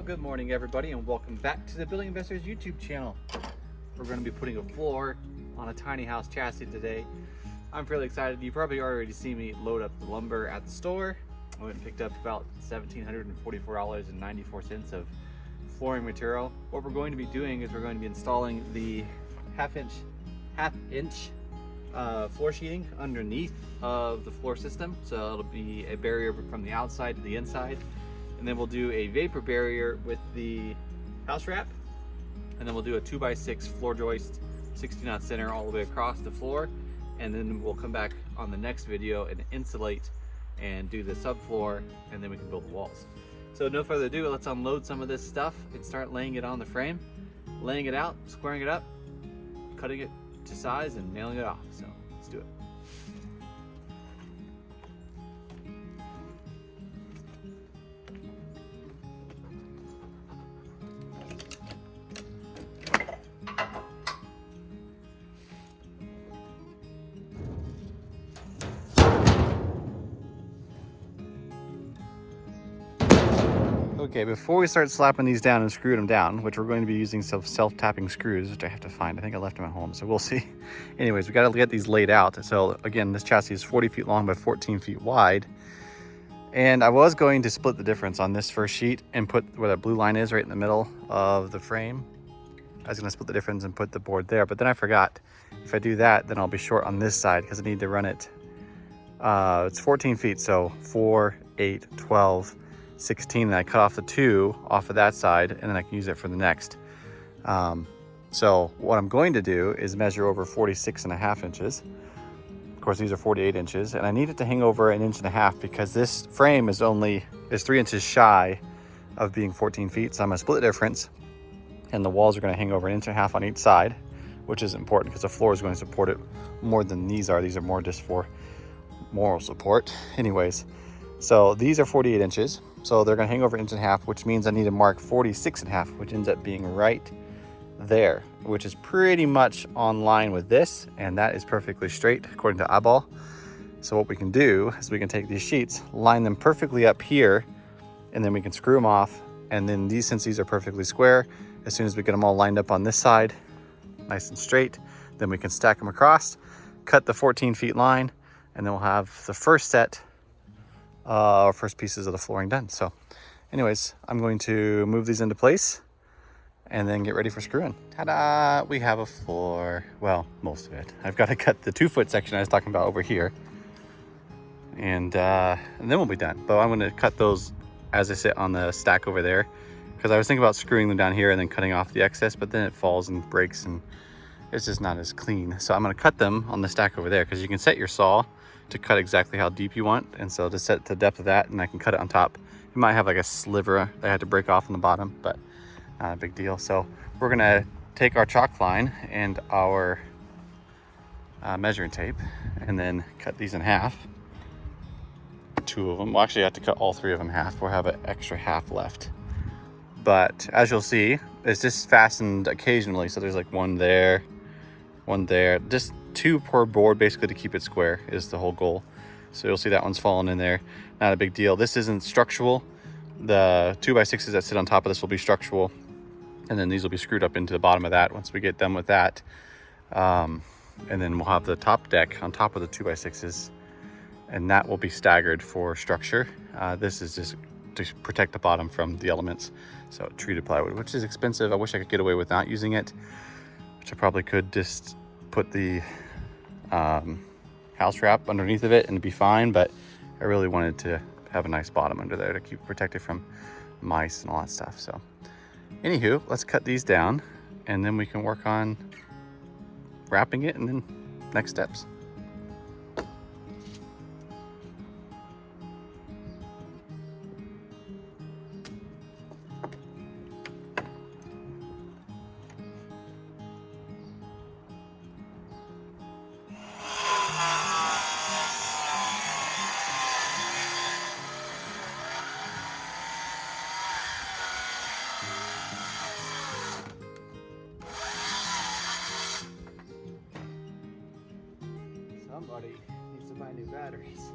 Well, good morning everybody and welcome back to the Building Investors YouTube channel. We're going to be putting a floor on a tiny house chassis today. I'm fairly excited. You probably already see me load up the lumber at the store. I went and picked up about $1,744.94 of flooring material. What we're going to be doing is we're going to be installing the half inch floor sheeting underneath of the floor system. So it'll be a barrier from the outside to the inside. And then we'll do a vapor barrier with the house wrap. And then we'll do a 2x6 floor joist, 16-aught center all the way across the floor. And then we'll come back on the next video and insulate and do the subfloor, and then we can build the walls. So no further ado, let's unload some of this stuff and start laying it on the frame, laying it out, squaring it up, cutting it to size, and nailing it off. So let's do it. Okay, before we start slapping these down and screwing them down, which we're going to be using some self-tapping screws, which I have to find. I think I left them at home, so we'll see. Anyways, we got to get these laid out. So again, this chassis is 40 feet long by 14 feet wide. And I was going to split the difference on this first sheet and put where that blue line is right in the middle of the frame. I was going to split the difference and put the board there, but then I forgot. If I do that, then I'll be short on this side because I need to run it. It's 14 feet, so 4, 8, 12, 16, and I cut off the 2 off of that side, and then I can use it for the next. So what I'm going to do is measure over 46.5 inches. Of course, these are 48 inches, and I need it to hang over 1.5 inches because this frame is 3 inches shy of being 14 feet. So I'm gonna split the difference, and the walls are gonna hang over 1.5 inches on each side, which is important because the floor is going to support it more than these are. These are more just for moral support. Anyways, so these are 48 inches. So they're gonna hang over 1.5 inches, which means I need to mark 46.5, which ends up being right there, which is pretty much on line with this, and that is perfectly straight according to eyeball. So what we can do is we can take these sheets, line them perfectly up here, and then we can screw them off. And then these, since these are perfectly square, as soon as we get them all lined up on this side, nice and straight, then we can stack them across, cut the 14 feet line, and then we'll have the first set first pieces of the flooring done. So anyways, I'm going to move these into place and then get ready for screwing. Ta-da! We have a floor. Well, most of it. I've got to cut the 2-foot section I was talking about over here, and then we'll be done. But I'm going to cut those as they sit on the stack over there, because I was thinking about screwing them down here and then cutting off the excess, but then it falls and breaks and it's just not as clean. So I'm going to cut them on the stack over there, because you can set your saw to cut exactly how deep you want, and so just set the depth of that, and I can cut it on top. You might have like a sliver that I had to break off on the bottom, but not a big deal. So we're gonna take our chalk line and our measuring tape and then cut these in half. 2 of them. We'll actually have to cut all 3 of them in half. We'll have an extra half left. But as you'll see, it's just fastened occasionally. So there's like one there, just 2 per board basically to keep it square is the whole goal. So you'll see that one's falling in there. Not a big deal. This isn't structural. The 2x6s that sit on top of this will be structural, and then these will be screwed up into the bottom of that once we get done with that. And then we'll have the top deck on top of the 2x6s, and that will be staggered for structure. This is just to protect the bottom from the elements. So treated plywood, which is expensive. I wish I could get away with not using it, which I probably could just put the house wrap underneath of it and it'd be fine, but I really wanted to have a nice bottom under there to keep it protected from mice and all that stuff. So anywho, let's cut these down and then we can work on wrapping it and then next steps. Somebody needs to buy new batteries.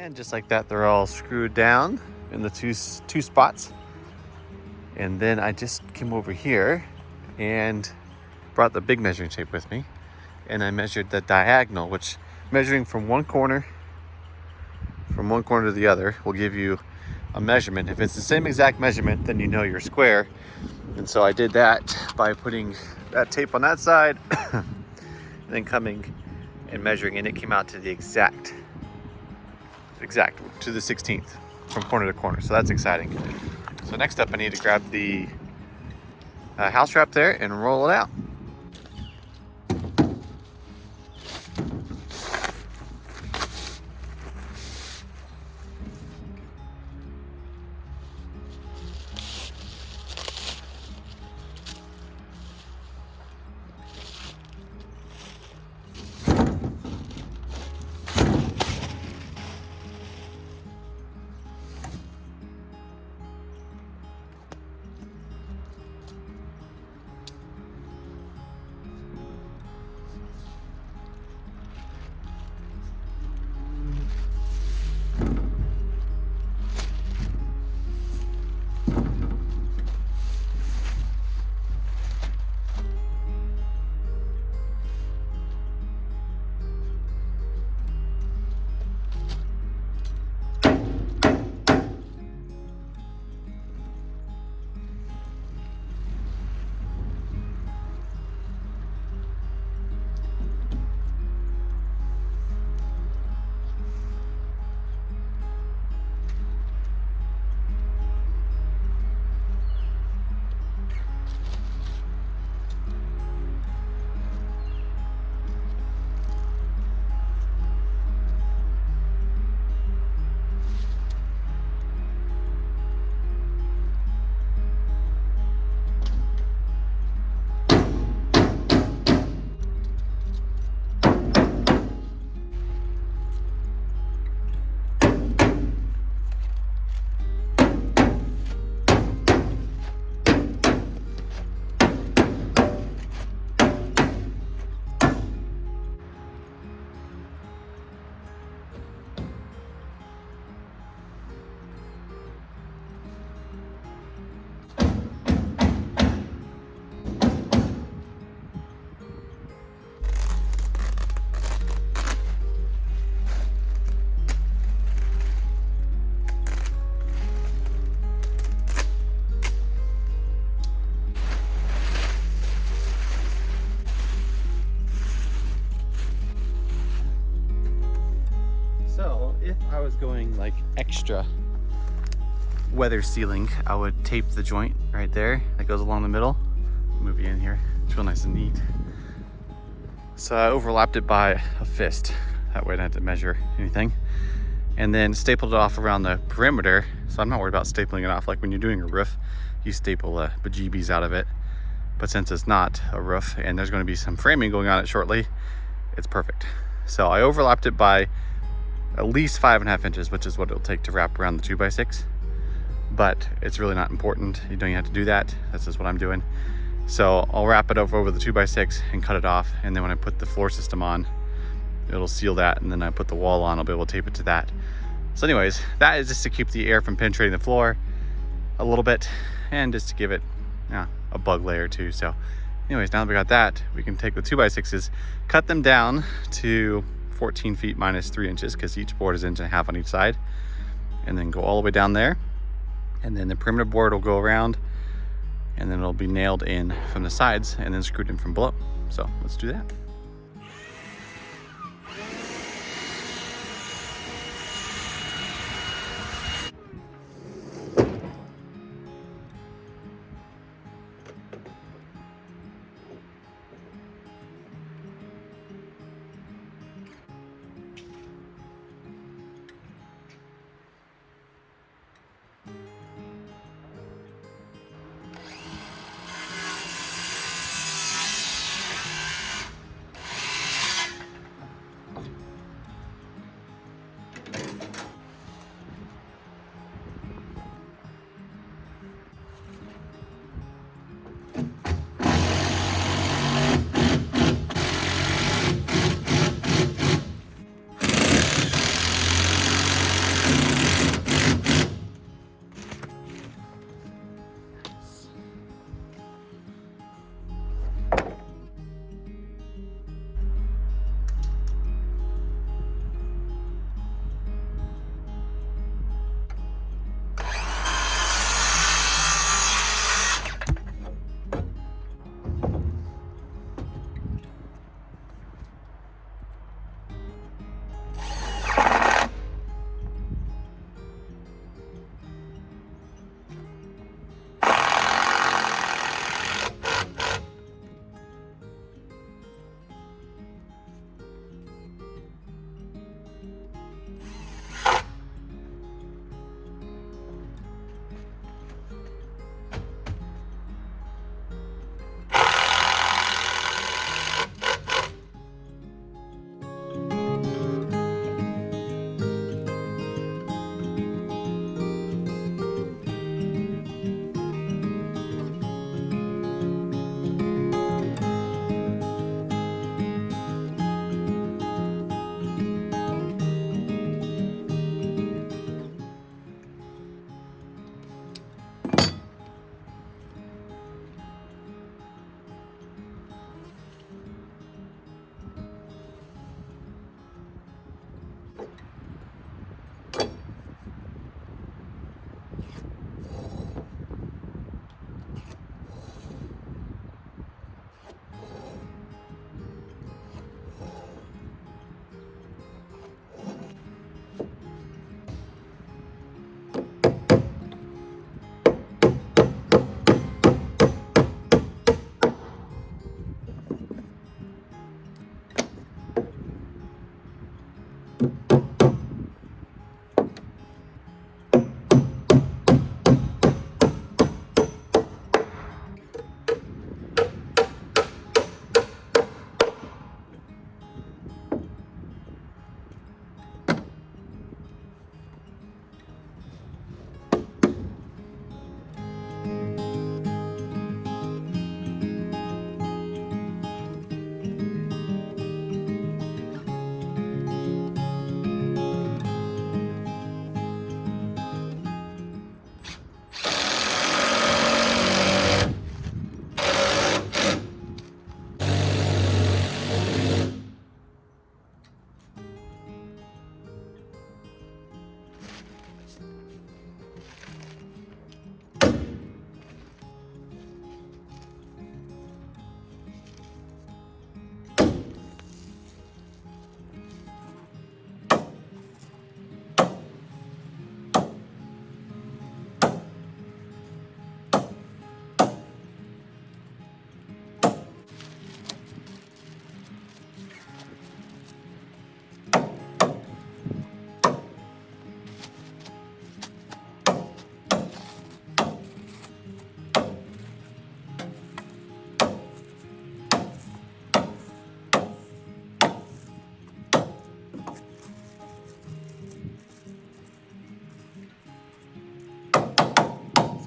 And just like that, they're all screwed down in the two spots. And then I just came over here and brought the big measuring tape with me. And I measured the diagonal, which measuring from one corner to the other will give you a measurement. If it's the same exact measurement, then you know your square. And so I did that by putting that tape on that side and then coming and measuring, and it came out to the exact to the 16th from corner to corner. So that's exciting. So next up, I need to grab the house wrap there and roll it out. So if I was going like extra weather sealing, I would tape the joint right there that goes along the middle. Move you in here. It's real nice and neat. So I overlapped it by a fist. That way I don't have to measure anything. And then stapled it off around the perimeter. So I'm not worried about stapling it off. Like when you're doing a roof, you staple the bejeebies out of it. But since it's not a roof and there's going to be some framing going on it shortly, it's perfect. So I overlapped it by at least 5.5 inches, which is what it'll take to wrap around the 2x6. But it's really not important. You don't even have to do that. That's just what I'm doing. So I'll wrap it over the 2x6 and cut it off. And then when I put the floor system on, it'll seal that. And then I put the wall on, I'll be able to tape it to that. So anyways, that is just to keep the air from penetrating the floor a little bit and just to give it a bug layer too. So anyways, now that we got that, we can take the 2x6s, cut them down to 14 feet minus 3 inches because each board is 1.5 inches on each side, and then go all the way down there, and then the perimeter board will go around, and then it'll be nailed in from the sides and then screwed in from below. So let's do that.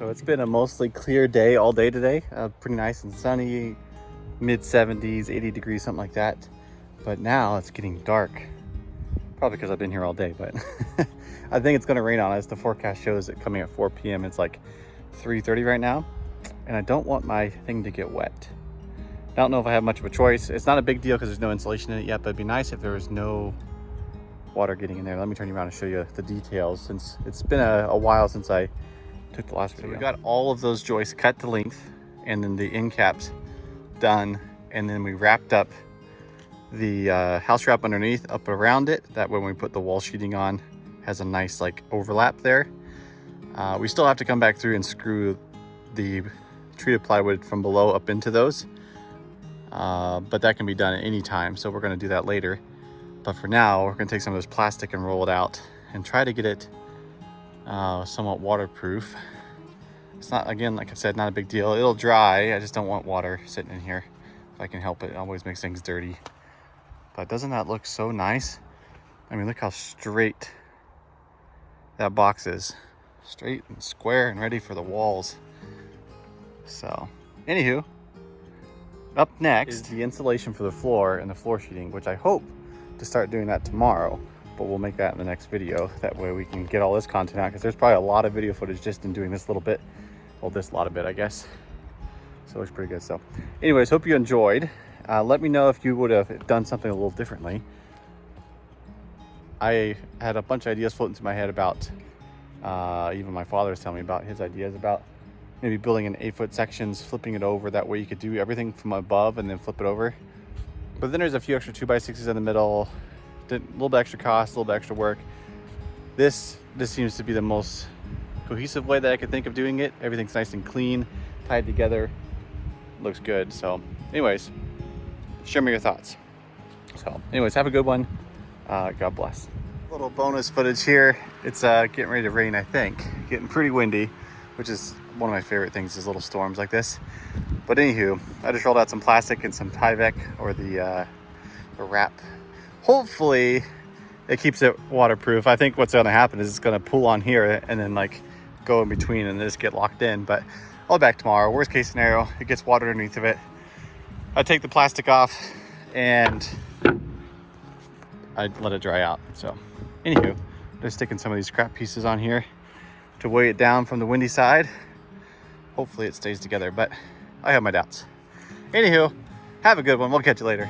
So it's been a mostly clear day all day today. Pretty nice and sunny, mid 70s, 80 degrees, something like that. But now it's getting dark. Probably because I've been here all day, but I think it's gonna rain on us. The forecast shows it coming at 4 p.m. It's like 3:30 right now. And I don't want my thing to get wet. I don't know if I have much of a choice. It's not a big deal because there's no insulation in it yet, but it'd be nice if there was no water getting in there. Let me turn you around and show you the details, since it's been a while since I took the last video. So we got all of those joists cut to length and then the end caps done. And then we wrapped up the house wrap underneath up around it. That way when we put the wall sheeting on, has a nice like overlap there. We still have to come back through and screw the treated plywood from below up into those. But that can be done at any time. So we're gonna do that later. But for now, we're gonna take some of this plastic and roll it out and try to get it somewhat waterproof. It's not, again, like I said, not a big deal. It'll dry. I just don't want water sitting in here. If I can help it, it always makes things dirty. But doesn't that look so nice? I mean, look how straight that box is. Straight and square and ready for the walls. So, anywho, up next is the insulation for the floor and the floor sheeting, which I hope to start doing that tomorrow, but we'll make that in the next video. That way we can get all this content out, because there's probably a lot of video footage just in doing this little bit. Well, this lot of bit, I guess. So it looks pretty good. So anyways, hope you enjoyed. Let me know if you would have done something a little differently. I had a bunch of ideas floating through my head about, even my father was telling me about his ideas about maybe building in 8-foot sections, flipping it over. That way you could do everything from above and then flip it over. But then there's a few extra 2x6s in the middle, a little bit extra cost, a little bit extra work. This seems to be the most cohesive way that I could think of doing it. Everything's nice and clean, tied together, looks good. So anyways, share me your thoughts. So anyways, have a good one. God bless. Little bonus footage here. It's getting ready to rain, I think. Getting pretty windy, which is one of my favorite things, is little storms like this. But anywho, I just rolled out some plastic and some Tyvek, or the wrap. Hopefully it keeps it waterproof. I think what's gonna happen is it's gonna pull on here and then like go in between and just get locked in. But I'll be back tomorrow. Worst case scenario, it gets water underneath of it. I take the plastic off and I let it dry out. So anywho, just sticking some of these scrap pieces on here to weigh it down from the windy side. Hopefully it stays together, but I have my doubts. Anywho, have a good one. We'll catch you later.